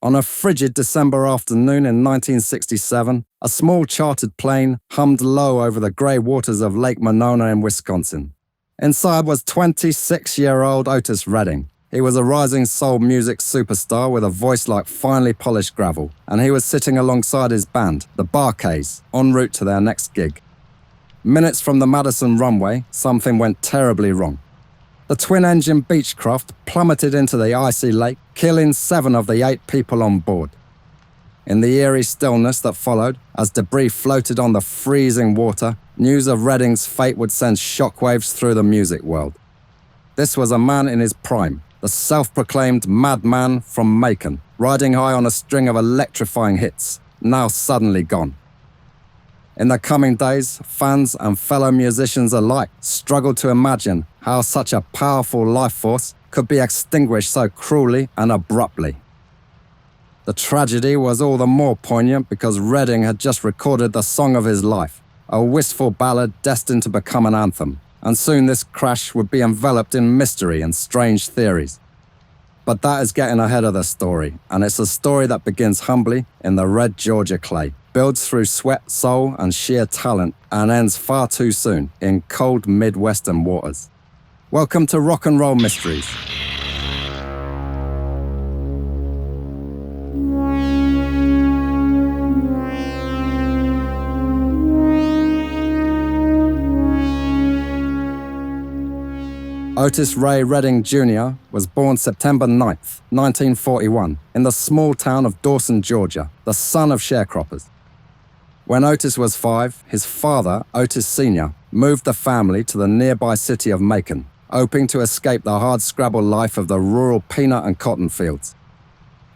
On a frigid December afternoon in 1967, a small chartered plane hummed low over the grey waters of Lake Monona in Wisconsin. Inside was 26-year-old Otis Redding. He was a rising soul music superstar with a voice like finely polished gravel, and he was sitting alongside his band, the Briefcase, en route to their next gig. Minutes from the Madison runway, something went terribly wrong. The twin-engine Beechcraft plummeted into the icy lake, killing 7 of the 8 people on board. In the eerie stillness that followed, as debris floated on the freezing water, news of Redding's fate would send shockwaves through the music world. This was a man in his prime, the self-proclaimed madman from Macon, riding high on a string of electrifying hits, now suddenly gone. In the coming days, fans and fellow musicians alike struggled to imagine how such a powerful life force could be extinguished so cruelly and abruptly. The tragedy was all the more poignant because Redding had just recorded the song of his life, a wistful ballad destined to become an anthem, and soon this crash would be enveloped in mystery and strange theories. But that is getting ahead of the story, and it's a story that begins humbly in the red Georgia clay, builds through sweat, soul, and sheer talent, and ends far too soon in cold Midwestern waters. Welcome to Rock and Roll Mysteries. Otis Ray Redding Jr. was born September 9th, 1941, in the small town of Dawson, Georgia, the son of sharecroppers. When Otis was 5, his father, Otis Sr., moved the family to the nearby city of Macon, hoping to escape the hard-scrabble life of the rural peanut and cotton fields.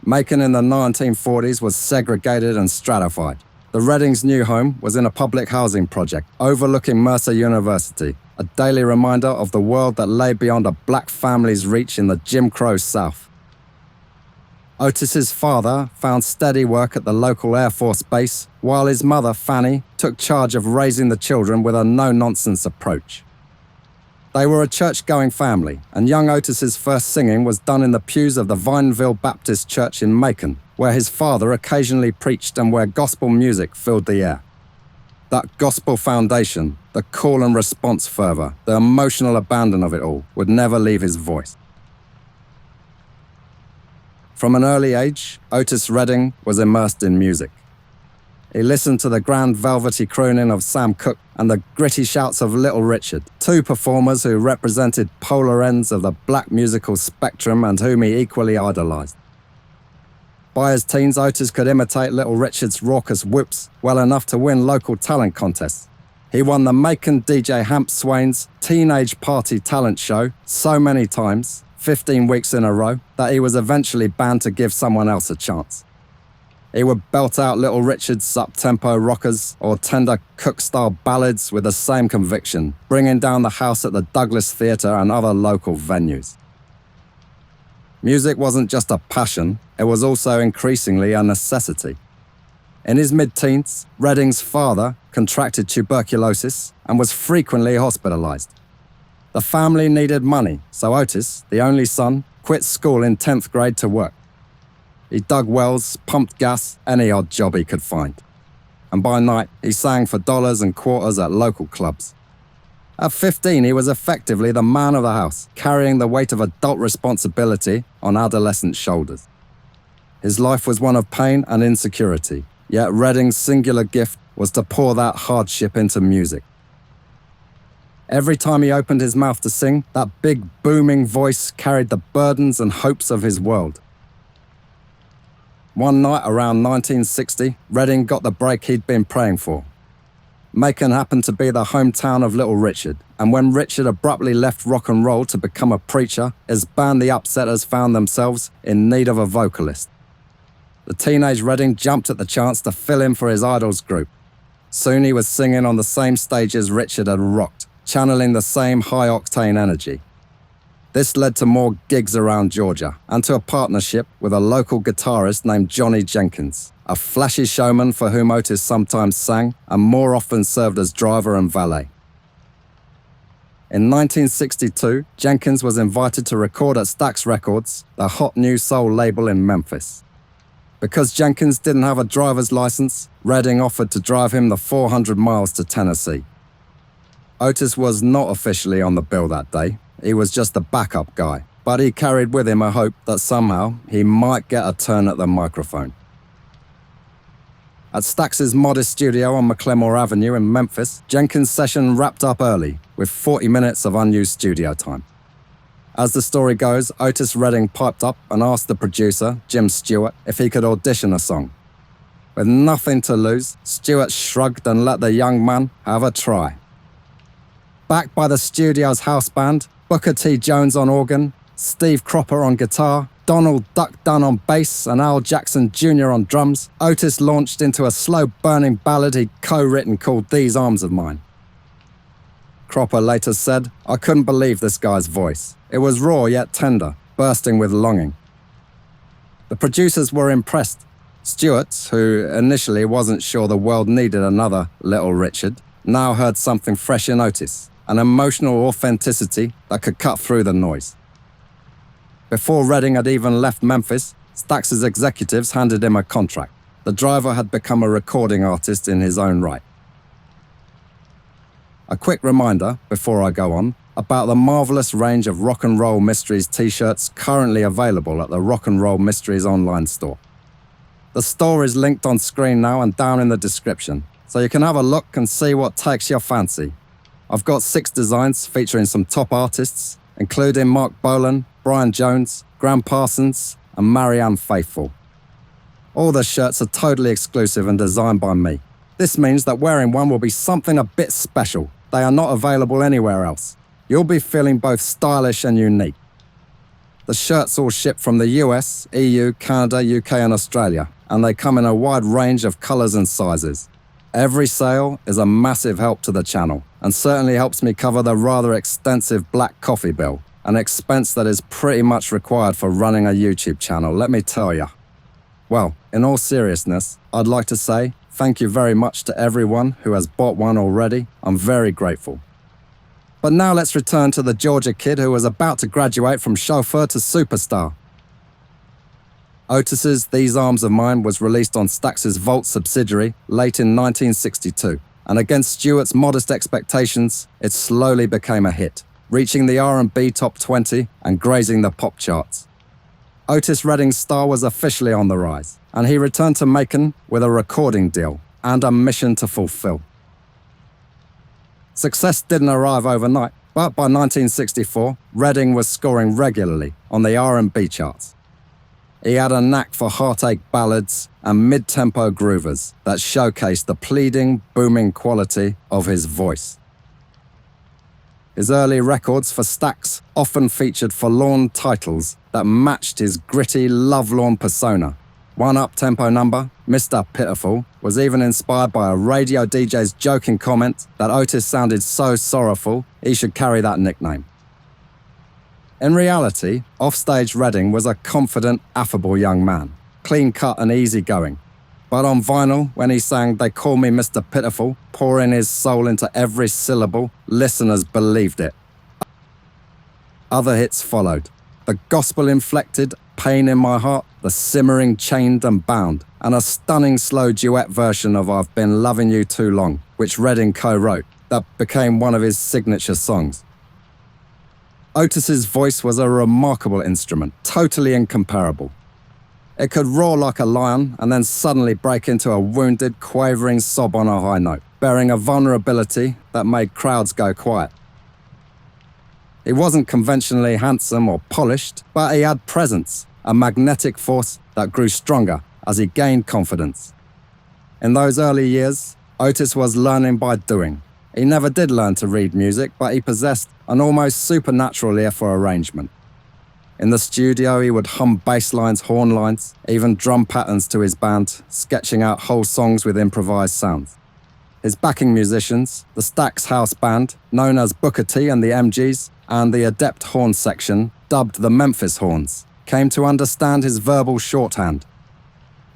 Macon in the 1940s was segregated and stratified. The Reddings' new home was in a public housing project overlooking Mercer University, a daily reminder of the world that lay beyond a black family's reach in the Jim Crow South. Otis's father found steady work at the local Air Force base, while his mother, Fanny, took charge of raising the children with a no-nonsense approach. They were a church-going family, and young Otis's first singing was done in the pews of the Vineville Baptist Church in Macon, where his father occasionally preached and where gospel music filled the air. That gospel foundation, the call and response fervor, the emotional abandon of it all, would never leave his voice. From an early age, Otis Redding was immersed in music. He listened to the grand velvety crooning of Sam Cooke and the gritty shouts of Little Richard, 2 performers who represented polar ends of the black musical spectrum and whom he equally idolized. By his teens, Otis could imitate Little Richard's raucous whoops well enough to win local talent contests. He won the Macon DJ Hamp Swain's Teenage Party Talent Show so many times, 15 weeks in a row, that he was eventually banned to give someone else a chance. He would belt out Little Richard's up-tempo rockers or tender Cooke-style ballads with the same conviction, bringing down the house at the Douglas Theatre and other local venues. Music wasn't just a passion, it was also increasingly a necessity. In his mid-teens, Redding's father contracted tuberculosis and was frequently hospitalized. The family needed money, so Otis, the only son, quit school in 10th grade to work. He dug wells, pumped gas, any odd job he could find. And by night, he sang for dollars and quarters at local clubs. At 15, he was effectively the man of the house, carrying the weight of adult responsibility on adolescent shoulders. His life was one of pain and insecurity, yet Redding's singular gift was to pour that hardship into music. Every time he opened his mouth to sing, that big booming voice carried the burdens and hopes of his world. One night around 1960, Redding got the break he'd been praying for. Macon happened to be the hometown of Little Richard, and when Richard abruptly left rock and roll to become a preacher, his band The Upsetters found themselves in need of a vocalist. The teenage Redding jumped at the chance to fill in for his idol's group. Soon he was singing on the same stages Richard had rocked, channeling the same high-octane energy. This led to more gigs around Georgia and to a partnership with a local guitarist named Johnny Jenkins, a flashy showman for whom Otis sometimes sang and more often served as driver and valet. In 1962, Jenkins was invited to record at Stax Records, the hot new soul label in Memphis. Because Jenkins didn't have a driver's license, Redding offered to drive him the 400 miles to Tennessee. Otis was not officially on the bill that day. He was just the backup guy, but he carried with him a hope that somehow he might get a turn at the microphone. At Stax's modest studio on McLemore Avenue in Memphis, Jenkins' session wrapped up early, with 40 minutes of unused studio time. As the story goes, Otis Redding piped up and asked the producer, Jim Stewart, if he could audition a song. With nothing to lose, Stewart shrugged and let the young man have a try. Backed by the studio's house band, Booker T. Jones on organ, Steve Cropper on guitar, Donald Duck Dunn on bass, and Al Jackson Jr. on drums, Otis launched into a slow-burning ballad he'd co-written called These Arms of Mine. Cropper later said, "I couldn't believe this guy's voice. It was raw yet tender, bursting with longing." The producers were impressed. Stewart, who initially wasn't sure the world needed another Little Richard, now heard something fresh in Otis, an emotional authenticity that could cut through the noise. Before Redding had even left Memphis, Stax's executives handed him a contract. The driver had become a recording artist in his own right. A quick reminder, before I go on, about the marvelous range of Rock and Roll Mysteries t-shirts currently available at the Rock and Roll Mysteries online store. The store is linked on screen now and down in the description, so you can have a look and see what takes your fancy. I've got 6 designs featuring some top artists, including Mark Bolan, Brian Jones, Graham Parsons, and Marianne Faithfull. All the shirts are totally exclusive and designed by me. This means that wearing one will be something a bit special. They are not available anywhere else. You'll be feeling both stylish and unique. The shirts all ship from the US, EU, Canada, UK, and Australia, and they come in a wide range of colours and sizes. Every sale is a massive help to the channel, and certainly helps me cover the rather extensive black coffee bill, an expense that is pretty much required for running a YouTube channel, let me tell ya. Well, in all seriousness, I'd like to say thank you very much to everyone who has bought one already. I'm very grateful. But now let's return to the Georgia kid who was about to graduate from chauffeur to superstar. Otis's These Arms of Mine was released on Stax's Vault subsidiary late in 1962, and against Stewart's modest expectations, it slowly became a hit, reaching the R&B top 20 and grazing the pop charts. Otis Redding's star was officially on the rise, and he returned to Macon with a recording deal and a mission to fulfill. Success didn't arrive overnight, but by 1964, Redding was scoring regularly on the R&B charts. He had a knack for heartache ballads and mid-tempo groovers that showcased the pleading, booming quality of his voice. His early records for Stax often featured forlorn titles that matched his gritty, lovelorn persona. One up-tempo number, Mr. Pitiful, was even inspired by a radio DJ's joking comment that Otis sounded so sorrowful he should carry that nickname. In reality, offstage Redding was a confident, affable young man, clean-cut and easygoing. But on vinyl, when he sang They Call Me Mr. Pitiful, pouring his soul into every syllable, listeners believed it. Other hits followed. The gospel-inflected Pain in My Heart, the simmering Chained and Bound, and a stunning slow duet version of I've Been Loving You Too Long, which Redding co-wrote, that became one of his signature songs. Otis's voice was a remarkable instrument, totally incomparable. It could roar like a lion and then suddenly break into a wounded, quavering sob on a high note, bearing a vulnerability that made crowds go quiet. He wasn't conventionally handsome or polished, but he had presence, a magnetic force that grew stronger as he gained confidence. In those early years, Otis was learning by doing. He never did learn to read music, but he possessed an almost supernatural ear for arrangement. In the studio, he would hum bass lines, horn lines, even drum patterns to his band, sketching out whole songs with improvised sounds. His backing musicians, the Stax House Band, known as Booker T and the MGs, and the adept horn section, dubbed the Memphis Horns, came to understand his verbal shorthand.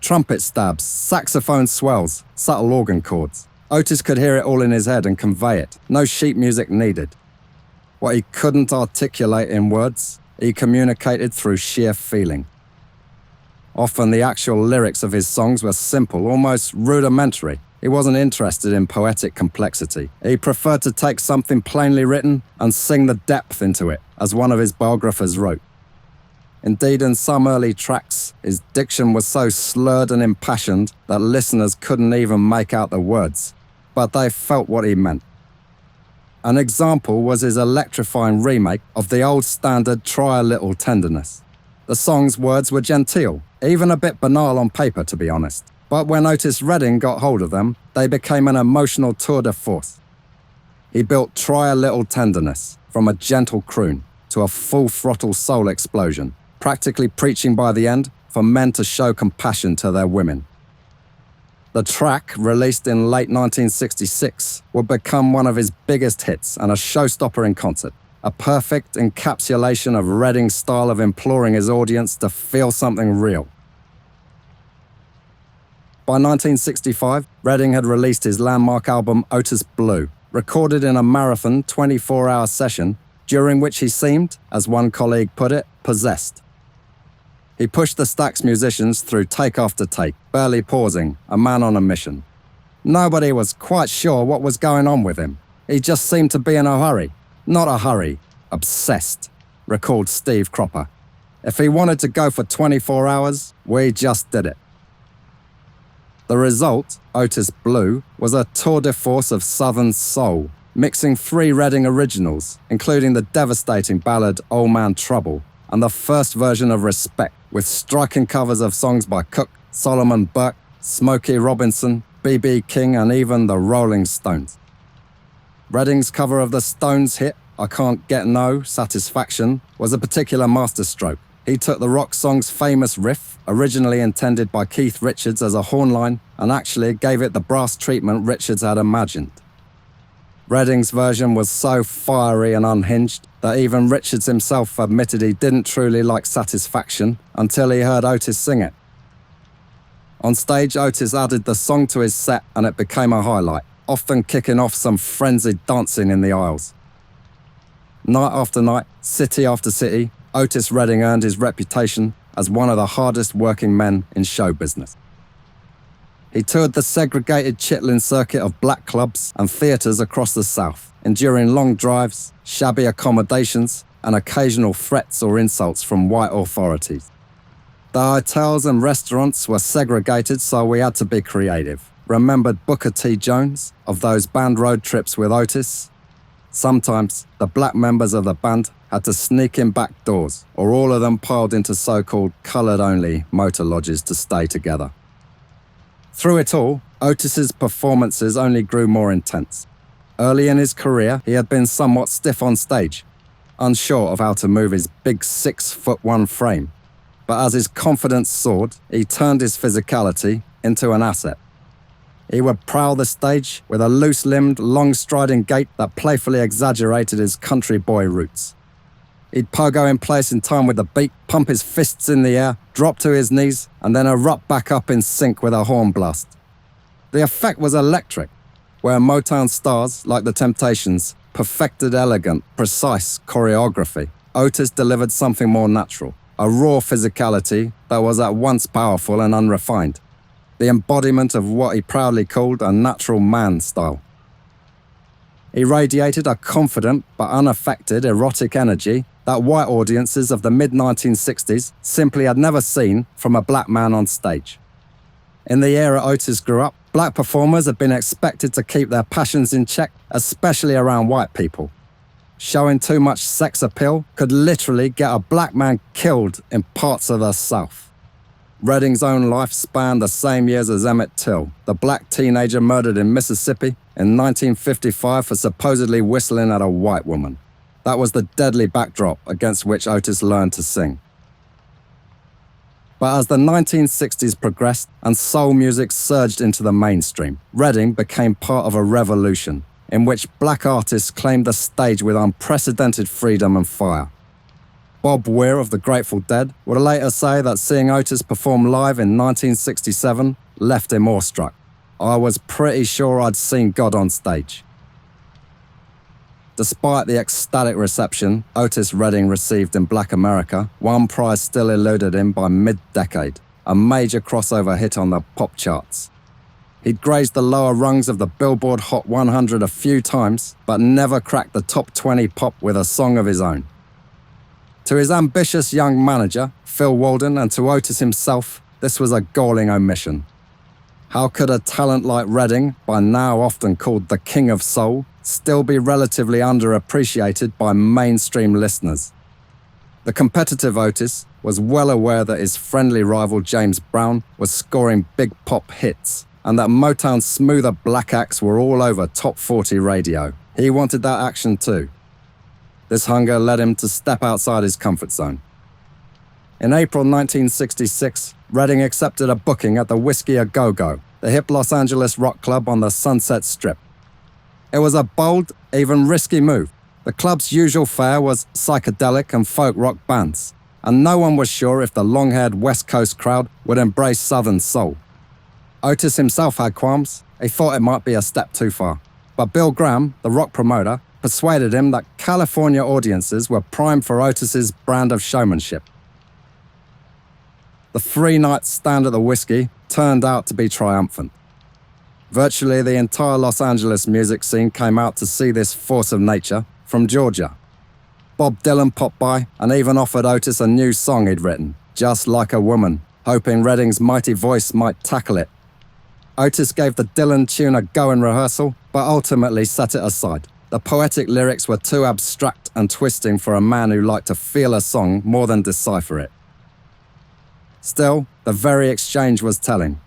Trumpet stabs, saxophone swells, subtle organ chords. Otis could hear it all in his head and convey it, no sheet music needed. What he couldn't articulate in words, he communicated through sheer feeling. Often the actual lyrics of his songs were simple, almost rudimentary. He wasn't interested in poetic complexity. He preferred to take something plainly written and sing the depth into it, as one of his biographers wrote. Indeed, in some early tracks, his diction was so slurred and impassioned that listeners couldn't even make out the words, but they felt what he meant. An example was his electrifying remake of the old standard Try a Little Tenderness. The song's words were genteel, even a bit banal on paper, to be honest. But when Otis Redding got hold of them, they became an emotional tour de force. He built Try a Little Tenderness from a gentle croon to a full-throttle soul explosion, practically preaching by the end for men to show compassion to their women. The track, released in late 1966, would become one of his biggest hits and a showstopper in concert, a perfect encapsulation of Redding's style of imploring his audience to feel something real. By 1965, Redding had released his landmark album Otis Blue, recorded in a marathon 24-hour session, during which he seemed, as one colleague put it, possessed. He pushed the Stax musicians through take after take, barely pausing, a man on a mission. Nobody was quite sure what was going on with him. He just seemed to be in a hurry. Not a hurry, obsessed, recalled Steve Cropper. If he wanted to go for 24 hours, we just did it. The result, Otis Blue, was a tour de force of Southern soul, mixing 3 Redding originals, including the devastating ballad Old Man Trouble and the first version of Respect, with striking covers of songs by Cook, Solomon Burke, Smokey Robinson, B.B. King, and even the Rolling Stones. Redding's cover of the Stones hit I Can't Get No Satisfaction was a particular masterstroke. He took the rock song's famous riff, originally intended by Keith Richards as a horn line, and actually gave it the brass treatment Richards had imagined. Redding's version was so fiery and unhinged that even Richards himself admitted he didn't truly like Satisfaction until he heard Otis sing it. On stage, Otis added the song to his set and it became a highlight, often kicking off some frenzied dancing in the aisles. Night after night, city after city, Otis Redding earned his reputation as one of the hardest working men in show business. He toured the segregated Chitlin circuit of black clubs and theatres across the South, enduring long drives, shabby accommodations, and occasional threats or insults from white authorities. The hotels and restaurants were segregated, so we had to be creative. Remembered Booker T. Jones of those band road trips with Otis? Sometimes the black members of the band had to sneak in back doors, or all of them piled into so-called coloured-only motor lodges to stay together. Through it all, Otis's performances only grew more intense. Early in his career, he had been somewhat stiff on stage, unsure of how to move his big 6'1" frame. But as his confidence soared, he turned his physicality into an asset. He would prowl the stage with a loose-limbed, long-striding gait that playfully exaggerated his country boy roots. He'd pogo in place in time with the beat, pump his fists in the air, drop to his knees, and then erupt back up in sync with a horn blast. The effect was electric, where Motown stars, like the Temptations, perfected elegant, precise choreography. Otis delivered something more natural, a raw physicality that was at once powerful and unrefined, the embodiment of what he proudly called a natural man style. He radiated a confident but unaffected erotic energy that white audiences of the mid-1960s simply had never seen from a black man on stage. In the era Otis grew up, black performers had been expected to keep their passions in check, especially around white people. Showing too much sex appeal could literally get a black man killed in parts of the South. Redding's own life spanned the same years as Emmett Till, the black teenager murdered in Mississippi in 1955 for supposedly whistling at a white woman. That was the deadly backdrop against which Otis learned to sing. But as the 1960s progressed and soul music surged into the mainstream, Redding became part of a revolution in which black artists claimed the stage with unprecedented freedom and fire. Bob Weir of the Grateful Dead would later say that seeing Otis perform live in 1967 left him awestruck. I was pretty sure I'd seen God on stage. Despite the ecstatic reception Otis Redding received in Black America, one prize still eluded him by mid-decade: a major crossover hit on the pop charts. He'd grazed the lower rungs of the Billboard Hot 100 a few times, but never cracked the top 20 pop with a song of his own. To his ambitious young manager, Phil Walden, and to Otis himself, this was a galling omission. How could a talent like Redding, by now often called the King of Soul, still be relatively underappreciated by mainstream listeners? The competitive Otis was well aware that his friendly rival James Brown was scoring big pop hits, and that Motown's smoother black acts were all over top 40 radio. He wanted that action too. This hunger led him to step outside his comfort zone. In April 1966, Redding accepted a booking at the Whiskey A Go-Go, the hip Los Angeles rock club on the Sunset Strip. It was a bold, even risky move. The club's usual fare was psychedelic and folk rock bands, and no one was sure if the long-haired West Coast crowd would embrace Southern soul. Otis himself had qualms. He thought it might be a step too far. But Bill Graham, the rock promoter, persuaded him that California audiences were primed for Otis's brand of showmanship. The 3-night stand at the Whiskey turned out to be triumphant. Virtually the entire Los Angeles music scene came out to see this force of nature from Georgia. Bob Dylan popped by and even offered Otis a new song he'd written, Just Like a Woman, hoping Redding's mighty voice might tackle it. Otis gave the Dylan tune a go in rehearsal, but ultimately set it aside. The poetic lyrics were too abstract and twisting for a man who liked to feel a song more than decipher it. Still, the very exchange was telling.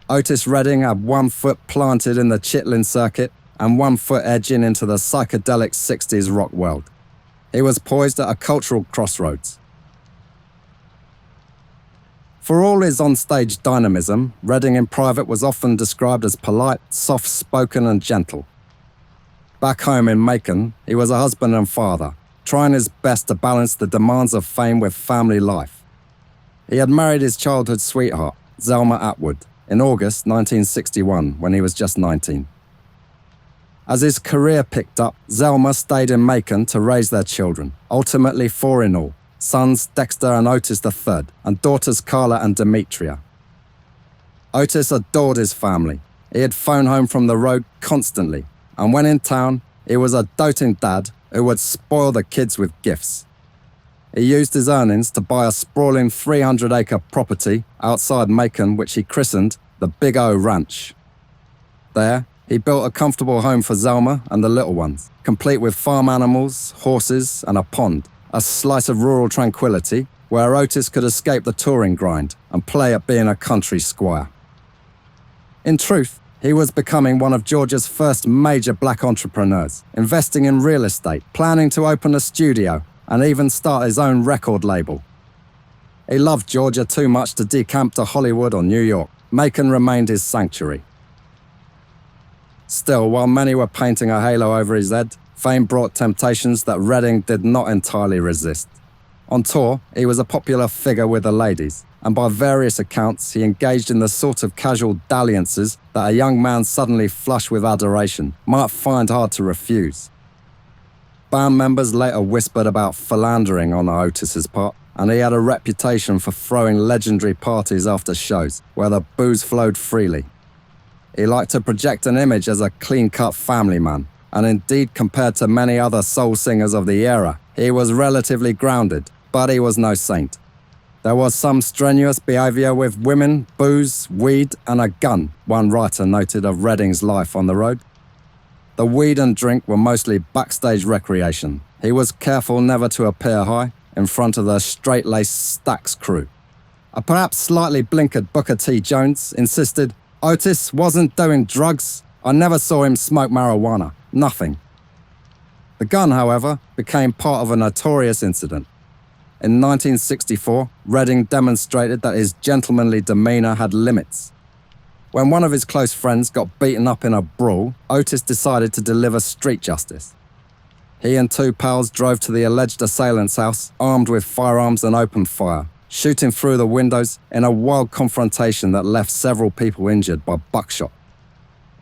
Otis Redding had 1 foot planted in the Chitlin circuit and 1 foot edging into the psychedelic 60s rock world. He was poised at a cultural crossroads. For all his onstage dynamism, Redding in private was often described as polite, soft-spoken and gentle. Back home in Macon, he was a husband and father, trying his best to balance the demands of fame with family life. He had married his childhood sweetheart, Zelma Atwood, in August 1961 when he was just 19. As his career picked up, Zelma stayed in Macon to raise their children, ultimately 4 in all, sons Dexter and Otis III, and daughters Carla and Demetria. Otis adored his family. He had phoned home from the road constantly, and when in town, he was a doting dad who would spoil the kids with gifts. He used his earnings to buy a sprawling 300-acre property outside Macon, which he christened the Big O Ranch. There, he built a comfortable home for Zelma and the little ones, complete with farm animals, horses, and a pond, a slice of rural tranquility where Otis could escape the touring grind and play at being a country squire. In truth, he was becoming one of Georgia's first major black entrepreneurs, investing in real estate, planning to open a studio, and even start his own record label. He loved Georgia too much to decamp to Hollywood or New York. Macon remained his sanctuary. Still, while many were painting a halo over his head, fame brought temptations that Redding did not entirely resist. On tour, he was a popular figure with the ladies, and by various accounts, he engaged in the sort of casual dalliances that a young man suddenly flush with adoration might find hard to refuse. Band members later whispered about philandering on Otis's part, and he had a reputation for throwing legendary parties after shows, where the booze flowed freely. He liked to project an image as a clean-cut family man, and indeed compared to many other soul singers of the era, he was relatively grounded, but he was no saint. There was some strenuous behavior with women, booze, weed, and a gun, one writer noted of Redding's life on the road. The weed and drink were mostly backstage recreation. He was careful never to appear high in front of the straight-laced Stax crew. A perhaps slightly blinkered Booker T. Jones insisted, "Otis wasn't doing drugs. I never saw him smoke marijuana. Nothing." The gun, however, became part of a notorious incident. In 1964, Redding demonstrated that his gentlemanly demeanor had limits. When one of his close friends got beaten up in a brawl, Otis decided to deliver street justice. He and 2 pals drove to the alleged assailant's house, armed with firearms, and opened fire, shooting through the windows in a wild confrontation that left several people injured by buckshot.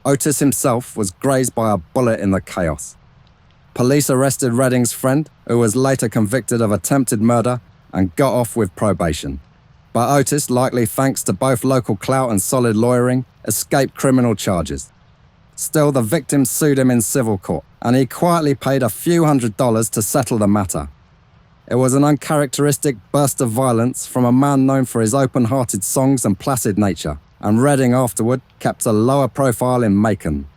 Otis himself was grazed by a bullet in the chaos. Police arrested Redding's friend, who was later convicted of attempted murder and got off with probation. But Otis, likely thanks to both local clout and solid lawyering, escaped criminal charges. Still, the victim sued him in civil court, and he quietly paid a few $100s to settle the matter. It was an uncharacteristic burst of violence from a man known for his open-hearted songs and placid nature, and Redding afterward kept a lower profile in Macon.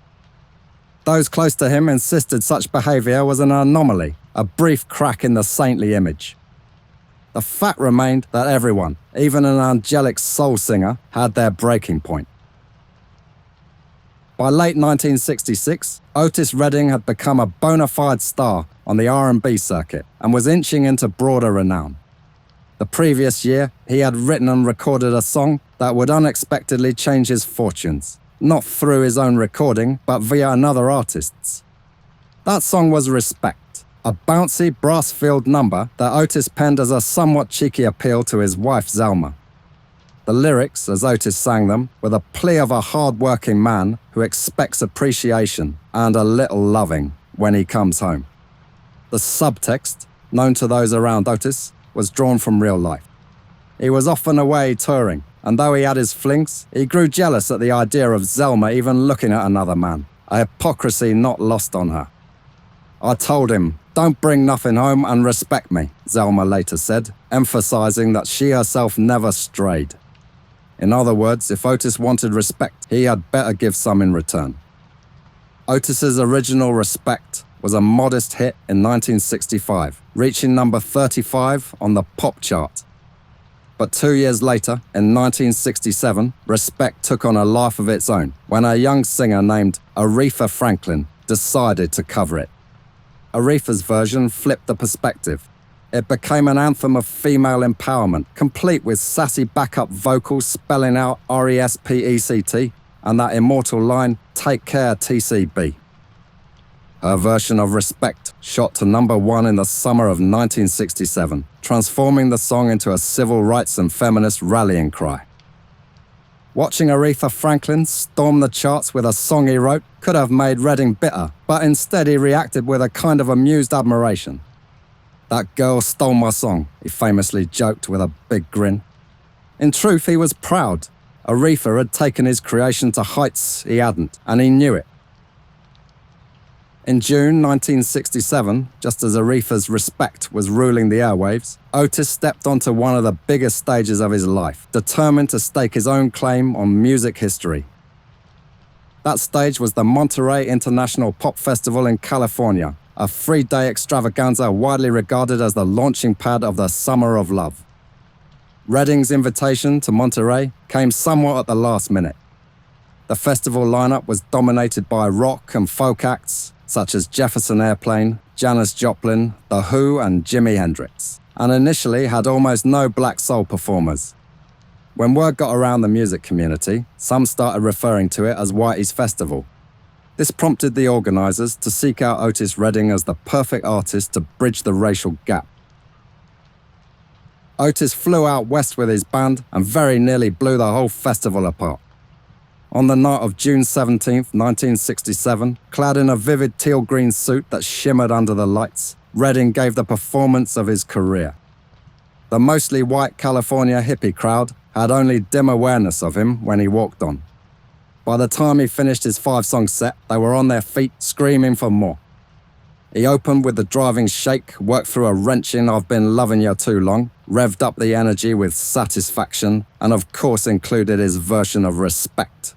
Those close to him insisted such behaviour was an anomaly, a brief crack in the saintly image. The fact remained that everyone, even an angelic soul singer, had their breaking point. By late 1966, Otis Redding had become a bona fide star on the R&B circuit and was inching into broader renown. The previous year, he had written and recorded a song that would unexpectedly change his fortunes, not through his own recording, but via another artist's. That song was Respect, a bouncy, brass-filled number that Otis penned as a somewhat cheeky appeal to his wife Zelma. The lyrics, as Otis sang them, were the plea of a hard-working man who expects appreciation and a little loving when he comes home. The subtext, known to those around Otis, was drawn from real life. He was often away touring, and though he had his flings, he grew jealous at the idea of Zelma even looking at another man, a hypocrisy not lost on her. "I told him, don't bring nothing home and respect me," Zelma later said, emphasizing that she herself never strayed. In other words, if Otis wanted respect, he had better give some in return. Otis's original Respect was a modest hit in 1965, reaching number 35 on the pop chart. But 2 years later, in 1967, Respect took on a life of its own when a young singer named Aretha Franklin decided to cover it. Aretha's version flipped the perspective. It became an anthem of female empowerment, complete with sassy backup vocals spelling out RESPECT and that immortal line, "Take care, TCB." Her version of Respect shot to number 1 in the summer of 1967, transforming the song into a civil rights and feminist rallying cry. Watching Aretha Franklin storm the charts with a song he wrote could have made Redding bitter, but instead he reacted with a kind of amused admiration. "That girl stole my song," he famously joked with a big grin. In truth, he was proud. Aretha had taken his creation to heights he hadn't, and he knew it. In June 1967, just as Aretha's Respect was ruling the airwaves, Otis stepped onto one of the biggest stages of his life, determined to stake his own claim on music history. That stage was the Monterey International Pop Festival in California, a 3-day extravaganza widely regarded as the launching pad of the Summer of Love. Redding's invitation to Monterey came somewhat at the last minute. The festival lineup was dominated by rock and folk acts such as Jefferson Airplane, Janis Joplin, The Who and Jimi Hendrix, and initially had almost no black soul performers. When word got around the music community, some started referring to it as Whitey's Festival. This prompted the organisers to seek out Otis Redding as the perfect artist to bridge the racial gap. Otis flew out west with his band and very nearly blew the whole festival apart. On the night of June 17, 1967, clad in a vivid teal-green suit that shimmered under the lights, Redding gave the performance of his career. The mostly white California hippie crowd had only dim awareness of him when he walked on. By the time he finished his 5-song set, they were on their feet screaming for more. He opened with the driving shake, worked through a wrenching "I've Been Loving You Too Long," revved up the energy with Satisfaction, and of course included his version of Respect.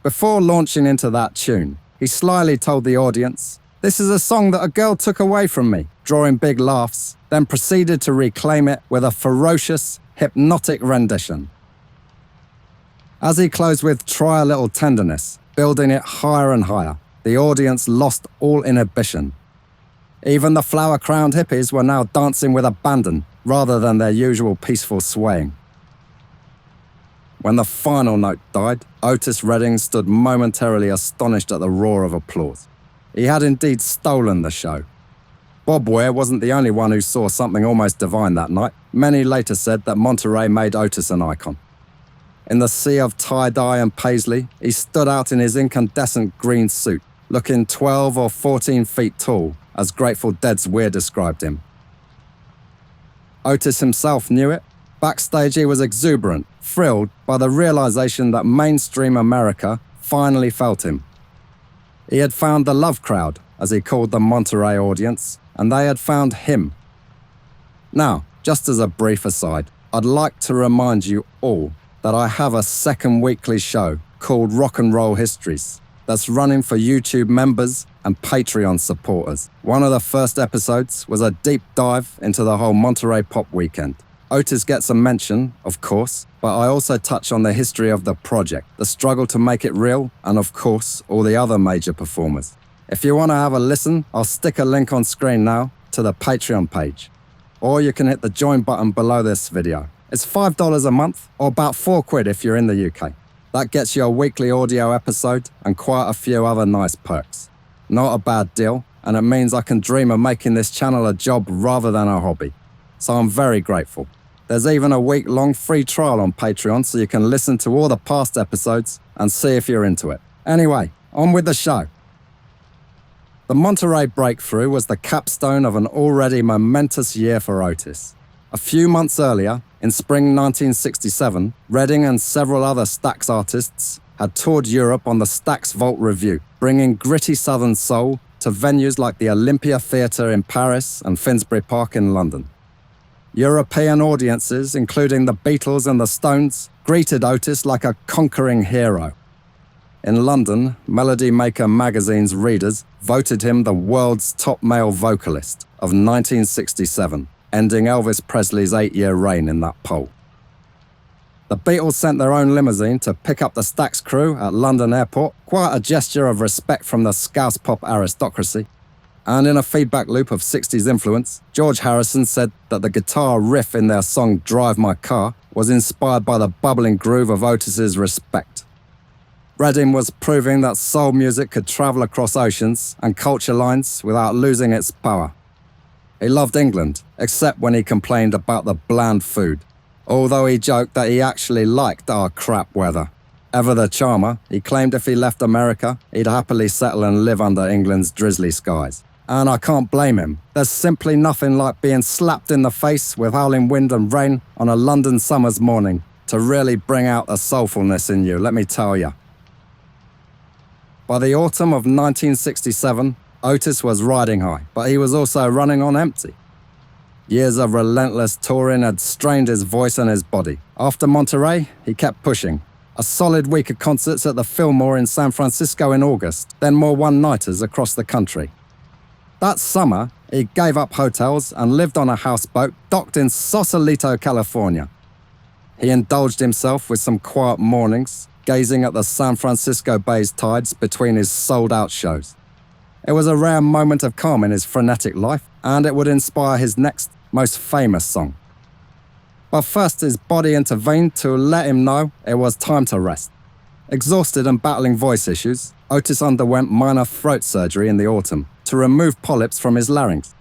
Before launching into that tune, he slyly told the audience, "This is a song that a girl took away from me," drawing big laughs, then proceeded to reclaim it with a ferocious, hypnotic rendition. As he closed with "Try a Little Tenderness," building it higher and higher, the audience lost all inhibition. Even the flower-crowned hippies were now dancing with abandon rather than their usual peaceful swaying. When the final note died, Otis Redding stood momentarily astonished at the roar of applause. He had indeed stolen the show. Bob Weir wasn't the only one who saw something almost divine that night. Many later said that Monterey made Otis an icon. In the sea of tie-dye and paisley, he stood out in his incandescent green suit, looking 12 or 14 feet tall, as Grateful Dead's Weir described him. Otis himself knew it. Backstage, he was exuberant, thrilled by the realization that mainstream America finally felt him. He had found the love crowd, as he called the Monterey audience, and they had found him. Now, just as a brief aside, I'd like to remind you all that I have a second weekly show called Rock and Roll Histories that's running for YouTube members and Patreon supporters. One of the first episodes was a deep dive into the whole Monterey Pop weekend. Otis gets a mention, of course, but I also touch on the history of the project, the struggle to make it real, and of course, all the other major performers. If you want to have a listen, I'll stick a link on screen now to the Patreon page. Or you can hit the join button below this video. It's $5 a month, or about £4 if you're in the UK. That gets you a weekly audio episode and quite a few other nice perks. Not a bad deal, and it means I can dream of making this channel a job rather than a hobby. So I'm very grateful. There's even a week-long free trial on Patreon so you can listen to all the past episodes and see if you're into it. Anyway, on with the show. The Monterey breakthrough was the capstone of an already momentous year for Otis. A few months earlier, in spring 1967, Redding and several other Stax artists had toured Europe on the Stax Vault Revue, bringing gritty southern soul to venues like the Olympia Theatre in Paris and Finsbury Park in London. European audiences, including the Beatles and the Stones, greeted Otis like a conquering hero. In London, Melody Maker magazine's readers voted him the world's top male vocalist of 1967, ending Elvis Presley's 8-year reign in that poll. The Beatles sent their own limousine to pick up the Stax crew at London Airport, quite a gesture of respect from the Scouse pop aristocracy. And in a feedback loop of 60s influence, George Harrison said that the guitar riff in their song Drive My Car was inspired by the bubbling groove of Otis's Respect. Redding was proving that soul music could travel across oceans and culture lines without losing its power. He loved England, except when he complained about the bland food, although he joked that he actually liked our crap weather. Ever the charmer, he claimed if he left America, he'd happily settle and live under England's drizzly skies. And I can't blame him. There's simply nothing like being slapped in the face with howling wind and rain on a London summer's morning to really bring out the soulfulness in you, let me tell you. By the autumn of 1967, Otis was riding high, but he was also running on empty. Years of relentless touring had strained his voice and his body. After Monterey, he kept pushing. A solid week of concerts at the Fillmore in San Francisco in August, then more one-nighters across the country. That summer, he gave up hotels and lived on a houseboat docked in Sausalito, California. He indulged himself with some quiet mornings, gazing at the San Francisco Bay's tides between his sold-out shows. It was a rare moment of calm in his frenetic life, and it would inspire his next, most famous song. But first his body intervened to let him know it was time to rest. Exhausted and battling voice issues, Otis underwent minor throat surgery in the autumn to remove polyps from his larynx.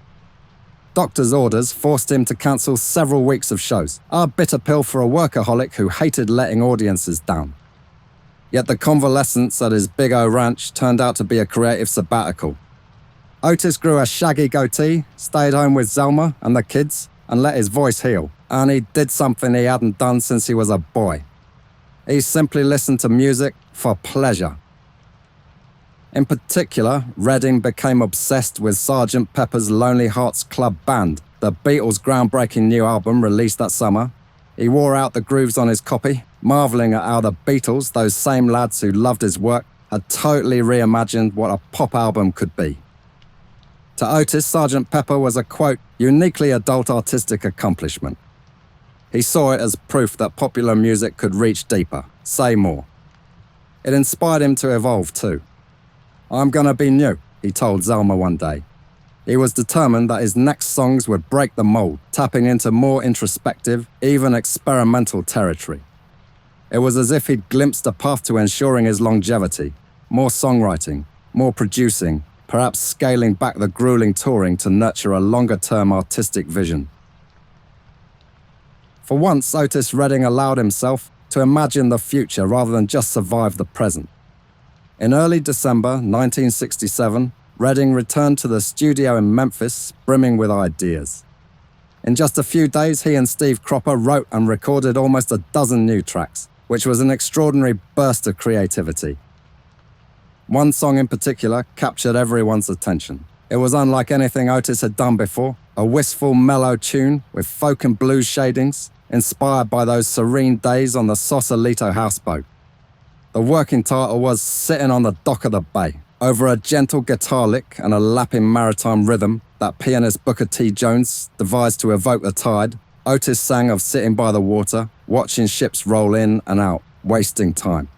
Doctor's orders forced him to cancel several weeks of shows, a bitter pill for a workaholic who hated letting audiences down. Yet the convalescence at his Big O Ranch turned out to be a creative sabbatical. Otis grew a shaggy goatee, stayed home with Zelma and the kids, and let his voice heal. And he did something he hadn't done since he was a boy. He simply listened to music for pleasure. In particular, Redding became obsessed with Sgt. Pepper's Lonely Hearts Club Band, the Beatles' groundbreaking new album released that summer. He wore out the grooves on his copy, marveling at how the Beatles, those same lads who loved his work, had totally reimagined what a pop album could be. To Otis, Sgt. Pepper was a, quote, uniquely adult artistic accomplishment. He saw it as proof that popular music could reach deeper, say more. It inspired him to evolve too. "I'm gonna be new," he told Zelma one day. He was determined that his next songs would break the mold, tapping into more introspective, even experimental territory. It was as if he'd glimpsed a path to ensuring his longevity, more songwriting, more producing, perhaps scaling back the grueling touring to nurture a longer-term artistic vision. For once, Otis Redding allowed himself to imagine the future rather than just survive the present. In early December 1967, Redding returned to the studio in Memphis, brimming with ideas. In just a few days, he and Steve Cropper wrote and recorded almost a dozen new tracks, which was an extraordinary burst of creativity. One song in particular captured everyone's attention. It was unlike anything Otis had done before, a wistful, mellow tune with folk and blues shadings, inspired by those serene days on the Sausalito houseboat. The working title was Sitting on the Dock of the Bay. Over a gentle guitar lick and a lapping maritime rhythm that pianist Booker T. Jones devised to evoke the tide, Otis sang of sitting by the water, watching ships roll in and out, wasting time.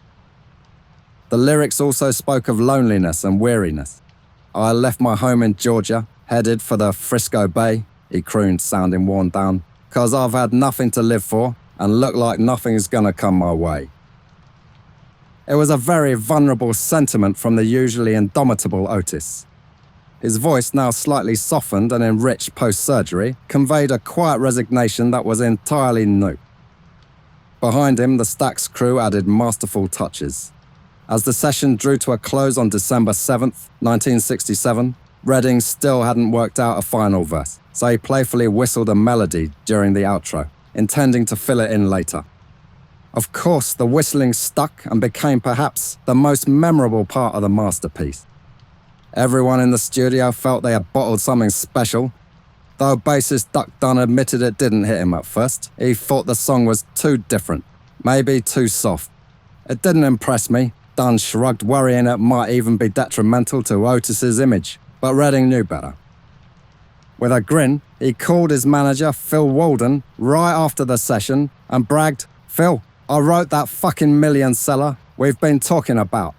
The lyrics also spoke of loneliness and weariness. I left my home in Georgia, headed for the Frisco Bay, he crooned, sounding worn down, 'cause I've had nothing to live for and look like nothing's gonna come my way. It was a very vulnerable sentiment from the usually indomitable Otis. His voice, now slightly softened and enriched post-surgery, conveyed a quiet resignation that was entirely new. Behind him, the Stax crew added masterful touches. As the session drew to a close on December 7th, 1967, Redding still hadn't worked out a final verse, so he playfully whistled a melody during the outro, intending to fill it in later. Of course, the whistling stuck and became perhaps the most memorable part of the masterpiece. Everyone in the studio felt they had bottled something special. Though bassist Duck Dunn admitted it didn't hit him at first, he thought the song was too different, maybe too soft. It didn't impress me, Dunn shrugged, worrying it might even be detrimental to Otis's image, but Redding knew better. With a grin, he called his manager, Phil Walden, right after the session and bragged, "Phil, I wrote that fucking million seller we've been talking about."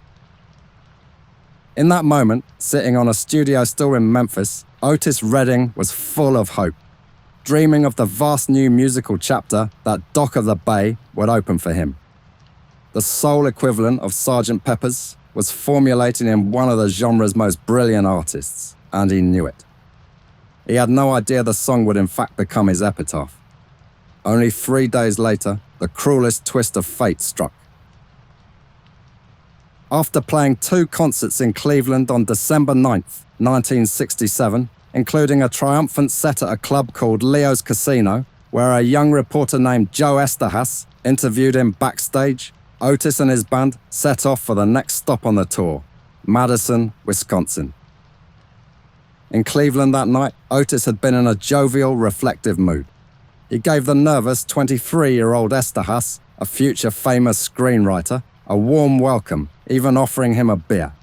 In that moment, sitting on a studio stool in Memphis, Otis Redding was full of hope, dreaming of the vast new musical chapter that Dock of the Bay would open for him. The soul equivalent of Sgt. Pepper's was formulating in one of the genre's most brilliant artists, and he knew it. He had no idea the song would in fact become his epitaph. Only 3 days later, the cruelest twist of fate struck. After playing 2 concerts in Cleveland on December 9th, 1967, including a triumphant set at a club called Leo's Casino, where a young reporter named Joe Esterhas interviewed him backstage, Otis and his band set off for the next stop on the tour, Madison, Wisconsin. In Cleveland that night, Otis had been in a jovial, reflective mood. He gave the nervous 23-year-old Esterhas, a future famous screenwriter, a warm welcome, even offering him a beer.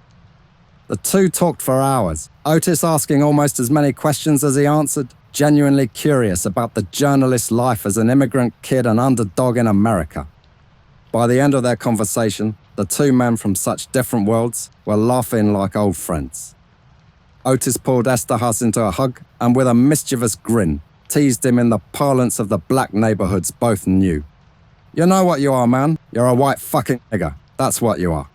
The two talked for hours, Otis asking almost as many questions as he answered, genuinely curious about the journalist's life as an immigrant kid and underdog in America. By the end of their conversation, the two men from such different worlds were laughing like old friends. Otis pulled Esterhas into a hug and with a mischievous grin, teased him in the parlance of the black neighborhoods both knew. "You know what you are, man. You're a white fucking nigger. That's what you are."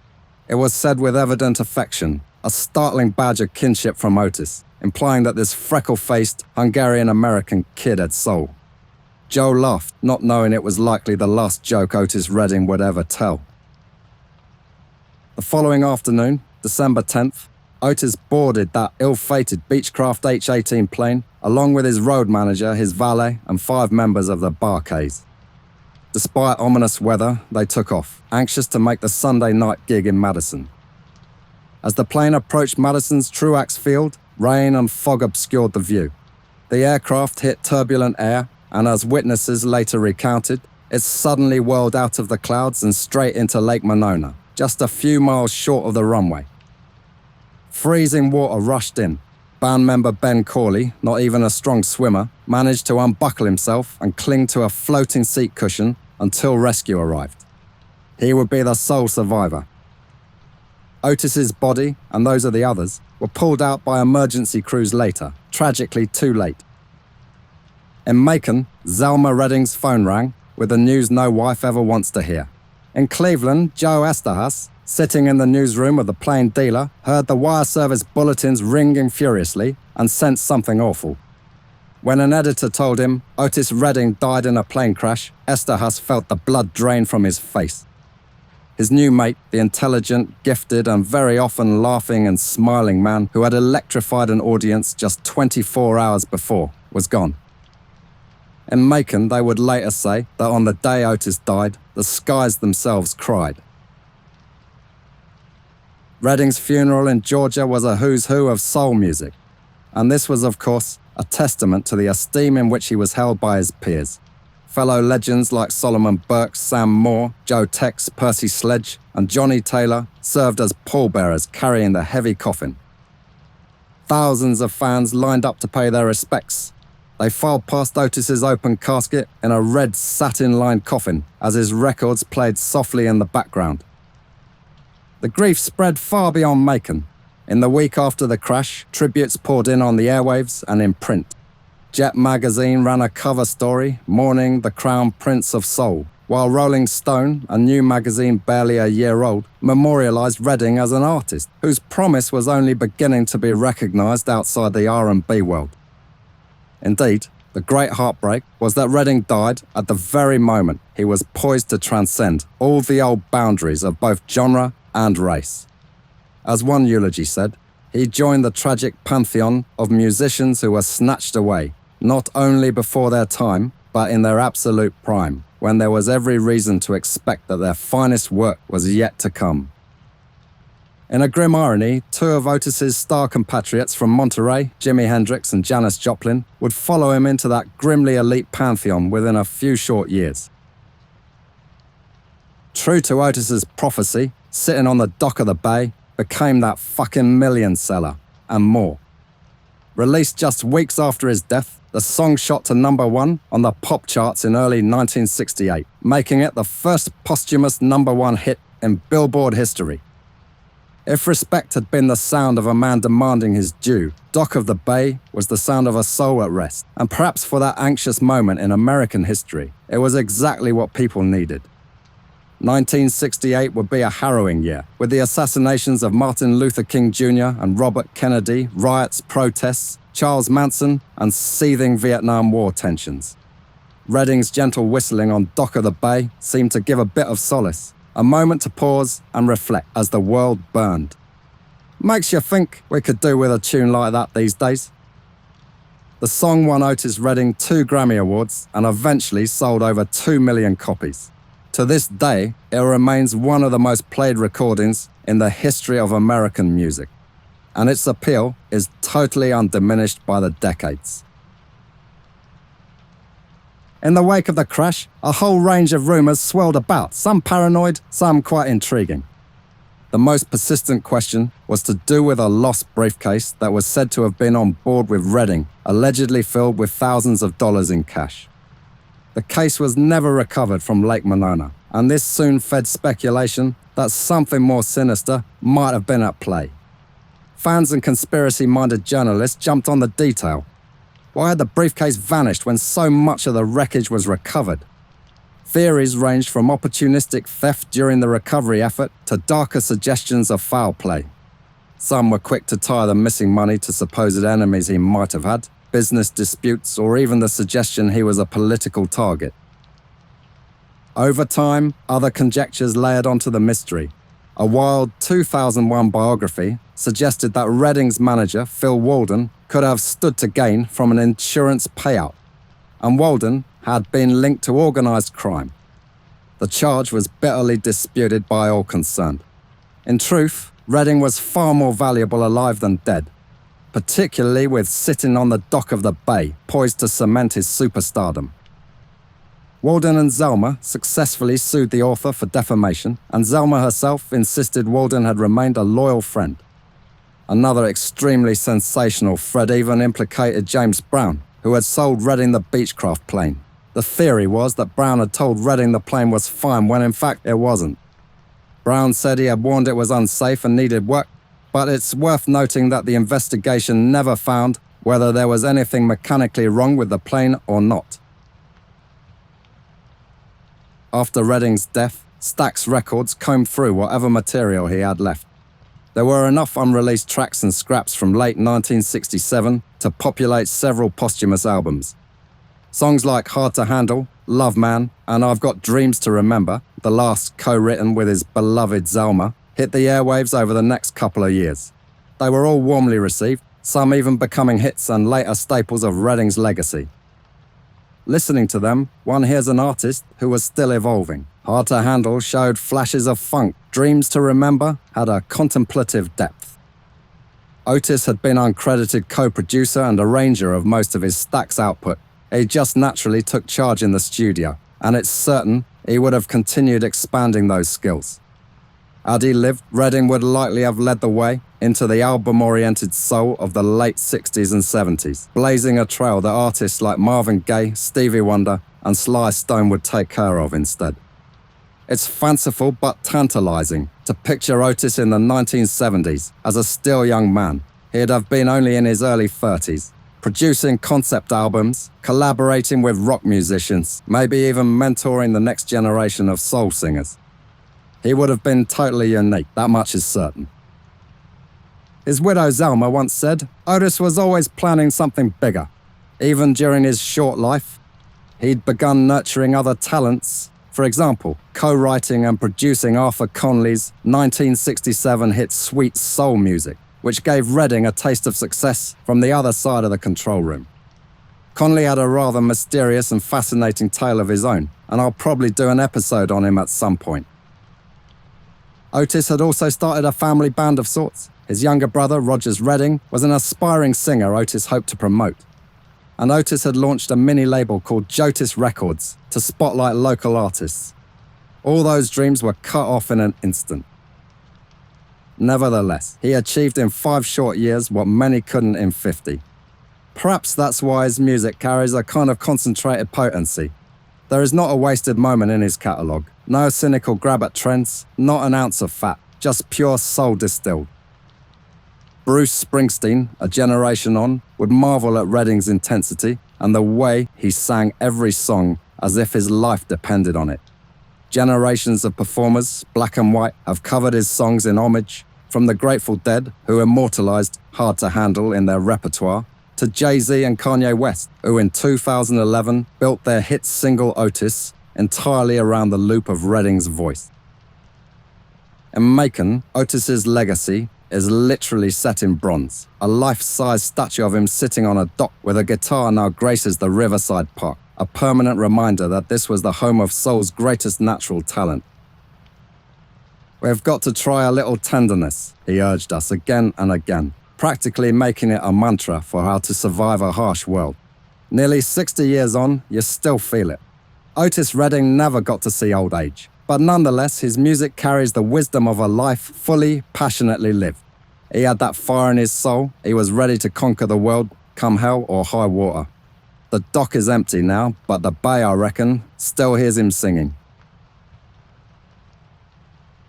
It was said with evident affection, a startling badge of kinship from Otis, implying that this freckle-faced Hungarian-American kid had soul. Joe laughed, not knowing it was likely the last joke Otis Redding would ever tell. The following afternoon, December 10th, Otis boarded that ill-fated Beechcraft H-18 plane, along with his road manager, his valet, and 5 members of the Briefcase. Despite ominous weather, they took off, anxious to make the Sunday night gig in Madison. As the plane approached Madison's Truax Field, rain and fog obscured the view. The aircraft hit turbulent air, and as witnesses later recounted, it suddenly whirled out of the clouds and straight into Lake Monona, just a few miles short of the runway. Freezing water rushed in. Band member Ben Corley, not even a strong swimmer, managed to unbuckle himself and cling to a floating seat cushion until rescue arrived. He would be the sole survivor. Otis's body, and those of the others, were pulled out by emergency crews later, tragically too late. In Macon, Zelma Redding's phone rang, with the news no wife ever wants to hear. In Cleveland, Joe Esterhas, sitting in the newsroom of the plane dealer, heard the wire service bulletins ringing furiously and sensed something awful. When an editor told him Otis Redding died in a plane crash, Esterhas felt the blood drain from his face. His new mate, the intelligent, gifted, and very often laughing and smiling man who had electrified an audience just 24 hours before, was gone. In Macon, they would later say that on the day Otis died, the skies themselves cried. Redding's funeral in Georgia was a who's who of soul music, and this was, of course, a testament to the esteem in which he was held by his peers. Fellow legends like Solomon Burke, Sam Moore, Joe Tex, Percy Sledge, and Johnny Taylor served as pallbearers carrying the heavy coffin. Thousands of fans lined up to pay their respects. They filed past Otis's open casket in a red satin-lined coffin as his records played softly in the background. The grief spread far beyond Macon. In the week after the crash, tributes poured in on the airwaves and in print. Jet magazine ran a cover story mourning the Crown Prince of Soul, while Rolling Stone, a new magazine barely a year old, memorialized Redding as an artist whose promise was only beginning to be recognized outside the R&B world. Indeed, the great heartbreak was that Redding died at the very moment he was poised to transcend all the old boundaries of both genre and race. As one eulogy said, he joined the tragic pantheon of musicians who were snatched away, not only before their time, but in their absolute prime, when there was every reason to expect that their finest work was yet to come. In a grim irony, two of Otis's star compatriots from Monterey, Jimi Hendrix and Janis Joplin, would follow him into that grimly elite pantheon within a few short years. True to Otis's prophecy, Sitting on the Dock of the Bay became that fucking million seller, and more. Released just weeks after his death, the song shot to #1 on the pop charts in early 1968, making it the first posthumous #1 hit in Billboard history. If respect had been the sound of a man demanding his due, Dock of the Bay was the sound of a soul at rest, and perhaps for that anxious moment in American history, it was exactly what people needed. 1968 would be a harrowing year, with the assassinations of Martin Luther King Jr. and Robert Kennedy, riots, protests, Charles Manson, and seething Vietnam War tensions. Redding's gentle whistling on Dock of the Bay seemed to give a bit of solace, a moment to pause and reflect as the world burned. Makes you think we could do with a tune like that these days. The song won Otis Redding 2 Grammy Awards and eventually sold over 2 million copies. To this day, it remains one of the most played recordings in the history of American music, and its appeal is totally undiminished by the decades. In the wake of the crash, a whole range of rumours swirled about, some paranoid, some quite intriguing. The most persistent question was to do with a lost briefcase that was said to have been on board with Redding, allegedly filled with thousands of dollars in cash. The case was never recovered from Lake Monona, and this soon fed speculation that something more sinister might have been at play. Fans and conspiracy-minded journalists jumped on the detail. Why had the briefcase vanished when so much of the wreckage was recovered? Theories ranged from opportunistic theft during the recovery effort to darker suggestions of foul play. Some were quick to tie the missing money to supposed enemies he might have had, business disputes, or even the suggestion he was a political target. Over time, other conjectures layered onto the mystery. A wild 2001 biography suggested that Redding's manager, Phil Walden, could have stood to gain from an insurance payout, and Walden had been linked to organised crime. The charge was bitterly disputed by all concerned. In truth, Redding was far more valuable alive than dead, particularly with sitting on the dock of the bay, poised to cement his superstardom. Walden and Zelma successfully sued the author for defamation, and Zelma herself insisted Walden had remained a loyal friend. Another extremely sensational thread even implicated James Brown, who had sold Redding the Beechcraft plane. The theory was that Brown had told Redding the plane was fine when in fact it wasn't. Brown said he had warned it was unsafe and needed work, but it's worth noting that the investigation never found whether there was anything mechanically wrong with the plane or not. After Redding's death, Stax Records combed through whatever material he had left. There were enough unreleased tracks and scraps from late 1967 to populate several posthumous albums. Songs like Hard to Handle, Love Man, and I've Got Dreams to Remember, the last co-written with his beloved Zelma, hit the airwaves over the next couple of years. They were all warmly received, some even becoming hits and later staples of Redding's legacy. Listening to them, one hears an artist who was still evolving. Hard to Handle showed flashes of funk. Dreams to Remember had a contemplative depth. Otis had been uncredited co-producer and arranger of most of his Stax output. He just naturally took charge in the studio, and it's certain he would have continued expanding those skills. Had he lived, Redding would likely have led the way into the album-oriented soul of the late 60s and 70s, blazing a trail that artists like Marvin Gaye, Stevie Wonder, and Sly Stone would take care of instead. It's fanciful but tantalizing to picture Otis in the 1970s as a still young man. He'd have been only in his early 30s, producing concept albums, collaborating with rock musicians, maybe even mentoring the next generation of soul singers. He would have been totally unique, that much is certain. His widow Zelma once said, Otis was always planning something bigger. Even during his short life, he'd begun nurturing other talents. For example, co-writing and producing Arthur Conley's 1967 hit Sweet Soul Music, which gave Redding a taste of success from the other side of the control room. Conley had a rather mysterious and fascinating tale of his own, and I'll probably do an episode on him at some point. Otis had also started a family band of sorts. His younger brother, Otis Redding, was an aspiring singer Otis hoped to promote. And Otis had launched a mini-label called Jotis Records to spotlight local artists. All those dreams were cut off in an instant. Nevertheless, he achieved in 5 short years what many couldn't in 50. Perhaps that's why his music carries a kind of concentrated potency. There is not a wasted moment in his catalogue. No cynical grab at trends, not an ounce of fat, just pure soul distilled. Bruce Springsteen, a generation on, would marvel at Redding's intensity and the way he sang every song as if his life depended on it. Generations of performers, black and white, have covered his songs in homage, from the Grateful Dead, who immortalized Hard to Handle in their repertoire, to Jay-Z and Kanye West, who in 2011 built their hit single Otis entirely around the loop of Redding's voice. In Macon, Otis's legacy is literally set in bronze. A life-size statue of him sitting on a dock with a guitar now graces the Riverside Park, a permanent reminder that this was the home of soul's greatest natural talent. We've got to try a little tenderness, he urged us again and again, practically making it a mantra for how to survive a harsh world. Nearly 60 years on, you still feel it. Otis Redding never got to see old age, but nonetheless his music carries the wisdom of a life fully, passionately lived. He had that fire in his soul, he was ready to conquer the world, come hell or high water. The dock is empty now, but the bay, I reckon, still hears him singing.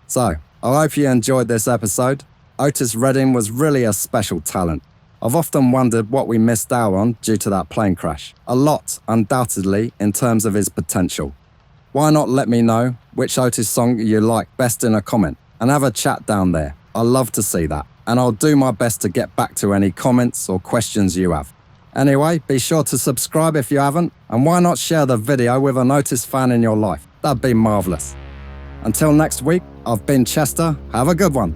So, I hope you enjoyed this episode. Otis Redding was really a special talent. I've often wondered what we missed out on due to that plane crash. A lot, undoubtedly, in terms of his potential. Why not let me know which Otis song you like best in a comment, and have a chat down there. I love to see that, and I'll do my best to get back to any comments or questions you have. Anyway, be sure to subscribe if you haven't, and why not share the video with an Otis fan in your life? That'd be marvellous. Until next week, I've been Chester. Have a good one.